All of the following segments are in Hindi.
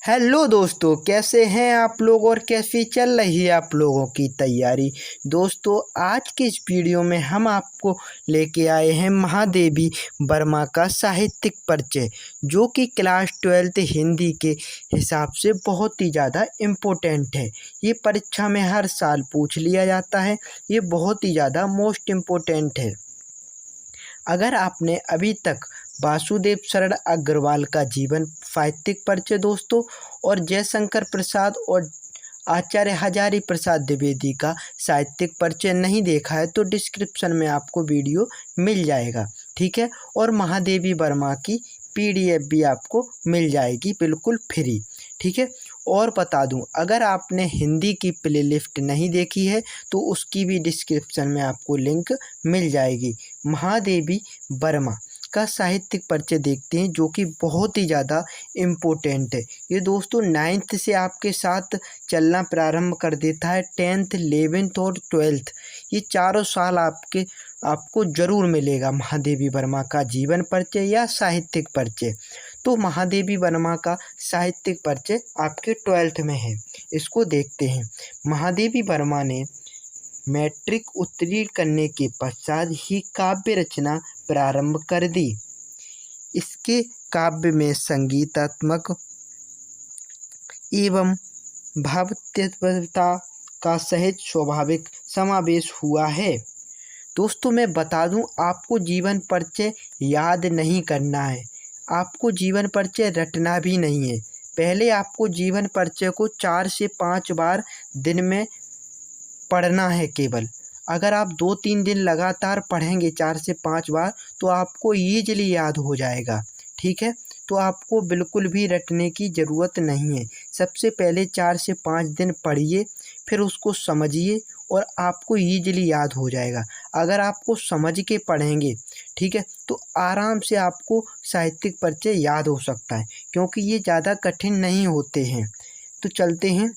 हेलो दोस्तों, कैसे हैं आप लोग और कैसी चल रही है आप लोगों की तैयारी। दोस्तों, आज के इस वीडियो में हम आपको लेके आए हैं महादेवी वर्मा का साहित्यिक परिचय, जो कि क्लास 12th हिंदी के हिसाब से बहुत ही ज़्यादा इम्पोर्टेंट है। ये परीक्षा में हर साल पूछ लिया जाता है। ये बहुत ही ज़्यादा मोस्ट इम्पोर्टेंट है। अगर आपने अभी तक वासुदेव शरण अग्रवाल का जीवन साहित्यिक परिचय दोस्तों और जयशंकर प्रसाद और आचार्य हजारी प्रसाद द्विवेदी का साहित्यिक परिचय नहीं देखा है तो डिस्क्रिप्शन में आपको वीडियो मिल जाएगा, ठीक है। और महादेवी वर्मा की पीडीएफ भी आपको मिल जाएगी बिल्कुल फ्री, ठीक है। और बता दूं, अगर आपने हिंदी की प्लेलिस्ट नहीं देखी है तो उसकी भी डिस्क्रिप्शन में आपको लिंक मिल जाएगी। महादेवी वर्मा का साहित्यिक परिचय देखते हैं, जो कि बहुत ही ज़्यादा इम्पोर्टेंट है। ये दोस्तों 9th से आपके साथ चलना प्रारंभ कर देता है। 10th 11th और 12th ये चारों साल आपको ज़रूर मिलेगा महादेवी वर्मा का जीवन परिचय या साहित्यिक परिचय। तो महादेवी वर्मा का साहित्यिक परिचय आपके 12th में है, इसको देखते हैं। महादेवी वर्मा ने मैट्रिक उत्तीर्ण करने के पश्चात ही काव्य रचना प्रारंभ कर दी। इसके काव्य में संगीतात्मक एवं भावात्मकता का सहज स्वाभाविक समावेश हुआ है। दोस्तों, मैं बता दूं, आपको जीवन परिचय याद नहीं करना है, आपको जीवन परिचय रटना भी नहीं है। पहले आपको जीवन परिचय को 4 से 5 बार दिन में पढ़ना है केवल। अगर आप 2-3 दिन लगातार पढ़ेंगे 4 से 5 बार तो आपको ईजिली याद हो जाएगा, ठीक है। तो आपको बिल्कुल भी रटने की ज़रूरत नहीं है। सबसे पहले 4 से 5 दिन पढ़िए, फिर उसको समझिए और आपको ईजिली याद हो जाएगा। अगर आपको समझ के पढ़ेंगे, ठीक है, तो आराम से आपको साहित्यिक परिचय याद हो सकता है, क्योंकि ये ज़्यादा कठिन नहीं होते हैं। तो चलते हैं।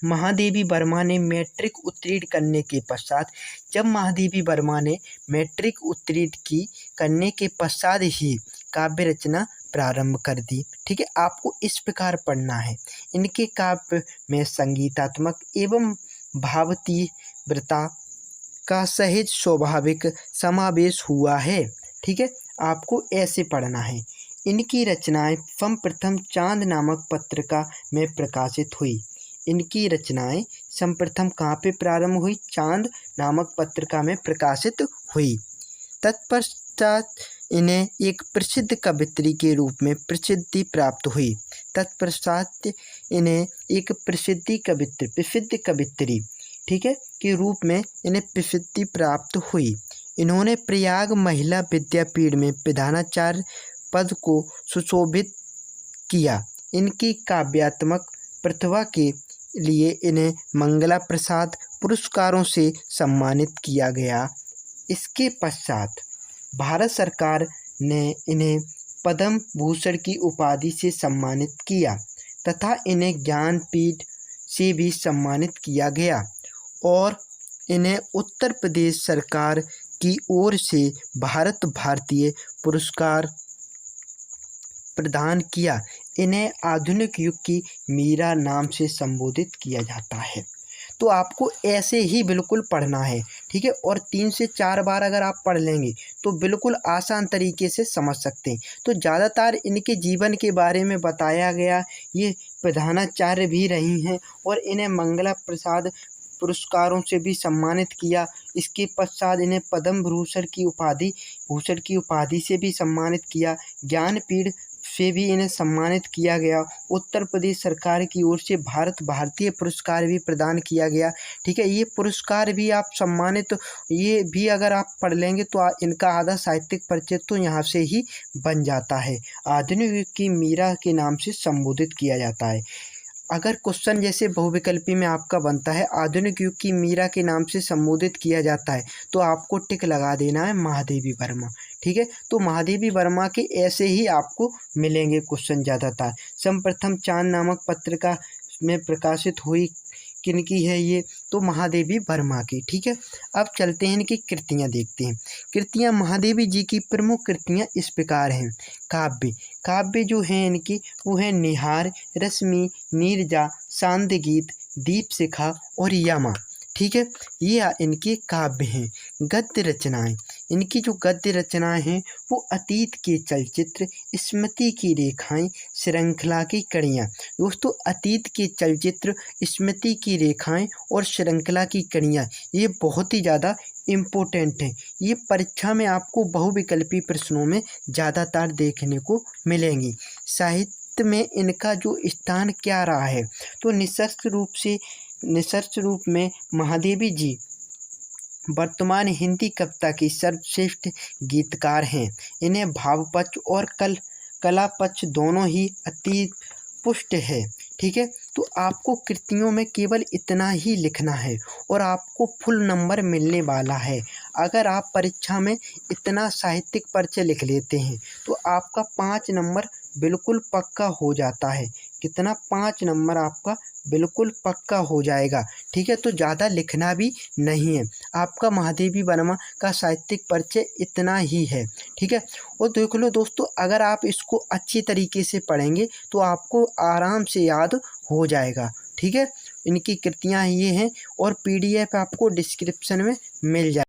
महादेवी वर्मा ने मैट्रिक उत्तीर्ण करने के पश्चात जब महादेवी वर्मा ने मैट्रिक उत्तीर्ण करने के पश्चात ही काव्य रचना प्रारंभ कर दी, ठीक है। आपको इस प्रकार पढ़ना है। इनके काव्य में संगीतात्मक एवं भावतीव्रता का सहज स्वाभाविक समावेश हुआ है, ठीक है। आपको ऐसे पढ़ना है। इनकी रचनाएं सर्वप्रथम चांद नामक पत्रिका में प्रकाशित हुई। इनकी रचनाएं सर्वप्रथम कहाँ पे प्रारंभ हुई? चांद नामक पत्रिका में प्रकाशित हुई। तत्पश्चात इन्हें एक प्रसिद्ध कवित्री के रूप में प्रसिद्धि प्राप्त हुई। तत्पश्चात इन्हें एक प्रसिद्ध कवित्री, ठीक है, के रूप में इन्हें प्रसिद्धि प्राप्त हुई। इन्होंने प्रयाग महिला विद्यापीठ में प्रधानाचार्य पद को सुशोभित किया। इनकी काव्यात्मक प्रतिभा के लिए इन्हें मंगला प्रसाद पुरस्कारों से सम्मानित किया गया। इसके पश्चात भारत सरकार ने इन्हें पद्म भूषण की उपाधि से सम्मानित किया तथा इन्हें ज्ञानपीठ से भी सम्मानित किया गया और इन्हें उत्तर प्रदेश सरकार की ओर से भारत भारतीय पुरस्कार प्रदान किया। इन्हें आधुनिक युग की मीरा नाम से संबोधित किया जाता है। तो आपको ऐसे ही बिल्कुल पढ़ना है, ठीक है। और 3 से 4 बार अगर आप पढ़ लेंगे तो बिल्कुल आसान तरीके से समझ सकते हैं। तो ज़्यादातर इनके जीवन के बारे में बताया गया। ये प्रधानाचार्य भी रही हैं और इन्हें मंगला प्रसाद पुरस्कारों से भी सम्मानित किया। इसके पश्चात इन्हें पद्म भूषण की उपाधि से भी सम्मानित किया। ज्ञानपीठ से भी इन्हें सम्मानित किया गया। उत्तर प्रदेश सरकार की ओर से भारत भारतीय पुरस्कार भी प्रदान किया गया, ठीक है। ये पुरस्कार भी आप सम्मानित, ये भी अगर आप पढ़ लेंगे तो इनका आधा साहित्यिक परिचय तो यहाँ से ही बन जाता है। आधुनिक युग की मीरा के नाम से संबोधित किया जाता है। अगर क्वेश्चन जैसे बहुविकल्पी में आपका बनता है आधुनिक युग की मीरा के नाम से संबोधित किया जाता है, तो आपको टिक लगा देना है महादेवी वर्मा, ठीक है। तो महादेवी वर्मा के ऐसे ही आपको मिलेंगे क्वेश्चन ज़्यादातर। सर्वप्रथम चांद नामक पत्रिका में प्रकाशित हुई किनकी है ये, तो महादेवी वर्मा की। ठीक है, अब चलते हैं इनकी कृतियाँ देखते हैं। कृतियाँ महादेवी जी की प्रमुख कृतियाँ इस प्रकार हैं। काव्य, काव्य जो हैं इनकी वो है निहार, रश्मि, नीरजा, सांध्य गीत, दीप शिखा और यमा। ठीक है, ये इनके काव्य हैं। गद्य रचनाएं, इनकी जो गद्य रचनाएं हैं वो अतीत के चलचित्र, स्मृति की रेखाएं, श्रृंखला की कड़ियाँ। दोस्तों अतीत के चलचित्र, स्मृति की रेखाएं और श्रृंखला की कड़ियाँ ये बहुत ही ज़्यादा इम्पोर्टेंट है। ये परीक्षा में आपको बहुविकल्पी प्रश्नों में ज़्यादातर देखने को मिलेंगी। साहित्य में इनका जो स्थान क्या रहा है, तो निष्कर्ष रूप में महादेवी जी वर्तमान हिंदी कविता की सर्वश्रेष्ठ गीतकार हैं। इन्हें भाव पक्ष और कला पक्ष दोनों ही अति पुष्ट है। ठीक है, तो आपको कृतियों में केवल इतना ही लिखना है और आपको फुल नंबर मिलने वाला है। अगर आप परीक्षा में इतना साहित्यिक परिचय लिख लेते हैं तो आपका 5 नंबर बिल्कुल पक्का हो जाता है। कितना? 5 नंबर आपका बिल्कुल पक्का हो जाएगा। ठीक है, तो ज़्यादा लिखना भी नहीं है। आपका महादेवी वर्मा का साहित्यिक परिचय इतना ही है। ठीक है, और देख लो दोस्तों, अगर आप इसको अच्छी तरीके से पढ़ेंगे तो आपको आराम से याद हो जाएगा। ठीक है, इनकी कृतियाँ ये हैं और PDF आपको डिस्क्रिप्शन में मिल जाए।